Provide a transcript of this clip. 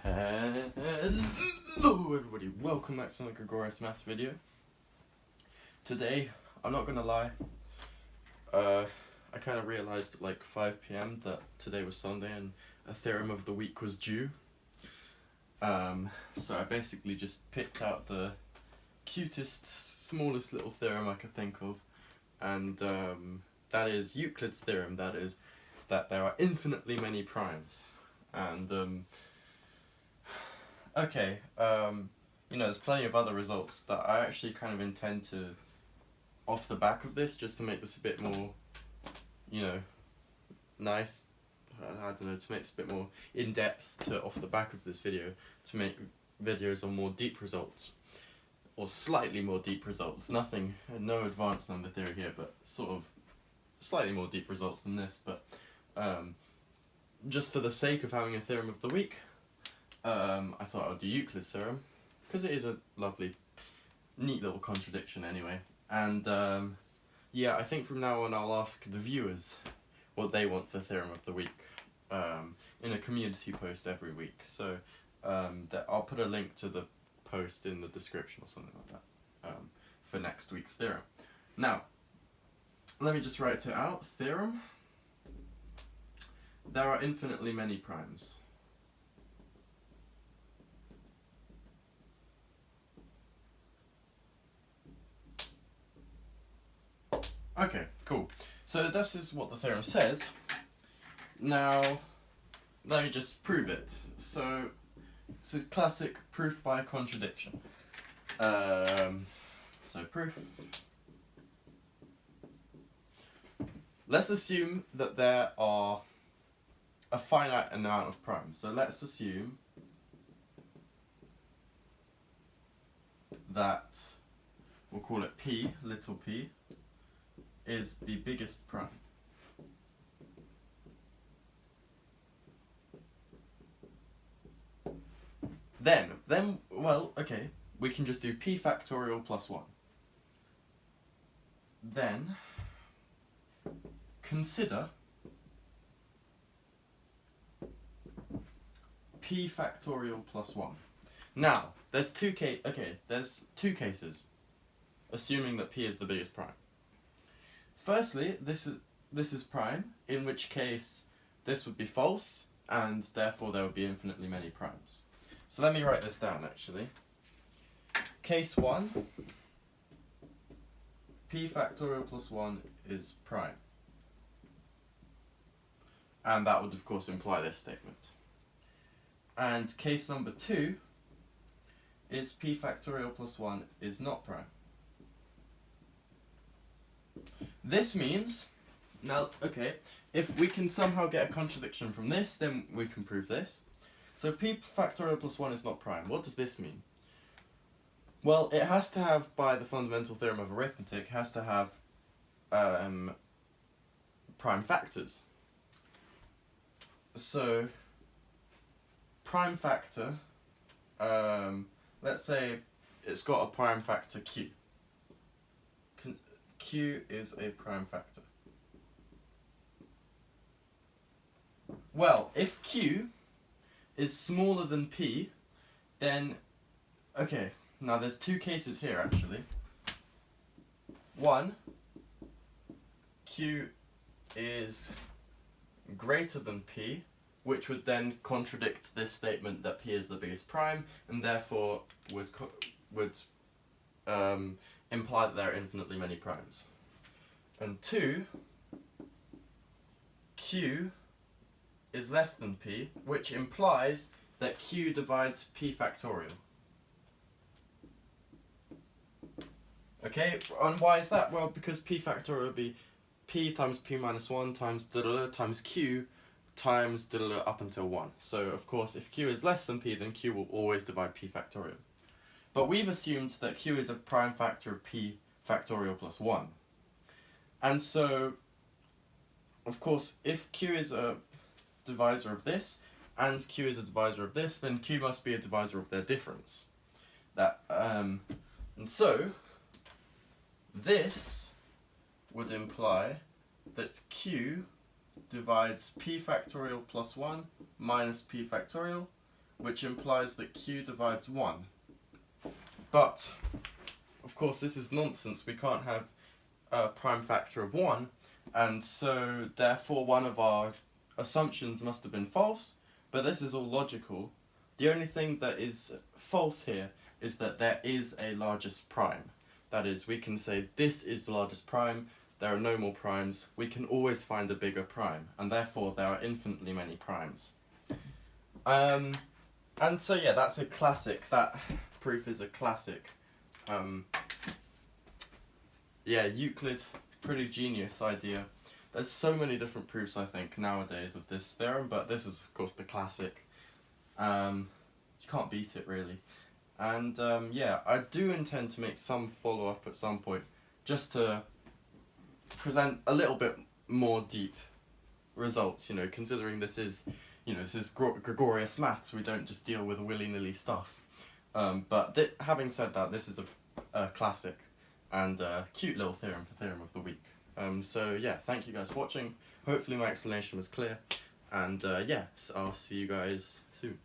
Hello everybody, welcome back to another Gregorius Maths video. Today, I'm not gonna lie, I kind of realised at like 5 PM that today was Sunday and a theorem of the week was due. So I basically just picked out the cutest, smallest little theorem I could think of, and that is Euclid's theorem, that is, that there are infinitely many primes. And okay, you know, there's plenty of other results that I actually kind of intend to, off the back of this, just to make this a bit more, you know, nice, I don't know, to make this a bit more in-depth, to off the back of this video, to make videos on more deep results, or slightly more deep results, nothing, no advanced number theory here, but sort of slightly more deep results than this, but just for the sake of having a theorem of the week, I thought I would do Euclid's theorem, because it is a lovely, neat little contradiction anyway. And yeah, I think from now on I'll ask the viewers what they want for theorem of the week in a community post every week. So I'll put a link to the post in the description or something like that for next week's theorem. Now, let me just write it out. Theorem. There are infinitely many primes. Okay, cool. So this is what the theorem says. Now, let me just prove it. So, this is classic proof by contradiction. So proof. Let's assume that there are a finite amount of primes. So let's assume that, we'll call it P, little p, is the biggest prime. Then, well, okay, we can just do p factorial plus 1. Then, consider p factorial plus 1. Now, there's two cases, assuming that p is the biggest prime. Firstly, this is prime, in which case this would be false, and therefore there would be infinitely many primes. So let me write this down actually. Case 1, p factorial plus 1 is prime. And that would of course imply this statement. And case number 2 is p factorial plus 1 is not prime. This means, now, okay, if we can somehow get a contradiction from this, then we can prove this. So p factorial plus 1 is not prime. What does this mean? Well, it has to have, by the fundamental theorem of arithmetic, has to have prime factors. So, prime factor, let's say it's got a prime factor q. Q is a prime factor. Well, if q is smaller than p, then, okay, now there's two cases here actually. One, q is greater than p, which would then contradict this statement that p is the biggest prime, and therefore would imply that there are infinitely many primes. And 2, q is less than p, which implies that q divides p factorial. Okay, and why is that? Well, because p factorial would be p times p minus 1 times times q times up until 1. So, of course, if q is less than p, then q will always divide p factorial. But we've assumed that q is a prime factor of p factorial plus 1. And so, of course, if q is a divisor of this, and q is a divisor of this, then q must be a divisor of their difference. And so, this would imply that q divides p factorial plus 1 minus p factorial, which implies that q divides 1. But, of course, this is nonsense. We can't have a prime factor of 1, and so therefore one of our assumptions must have been false, but this is all logical. The only thing that is false here is that there is a largest prime. That is, we can say this is the largest prime, there are no more primes, we can always find a bigger prime, and therefore there are infinitely many primes. And so yeah, that's a classic, that proof is a classic. Yeah, Euclid, pretty genius idea. There's so many different proofs, I think, nowadays of this theorem, but this is, of course, the classic. You can't beat it, really. And yeah, I do intend to make some follow-up at some point, just to present a little bit more deep results, you know, considering this is, you know, this is Gregorius maths, we don't just deal with willy-nilly stuff. But having said that, this is a classic and a cute little theorem for Theorem of the Week. So yeah, thank you guys for watching. Hopefully my explanation was clear, and yeah, so I'll see you guys soon.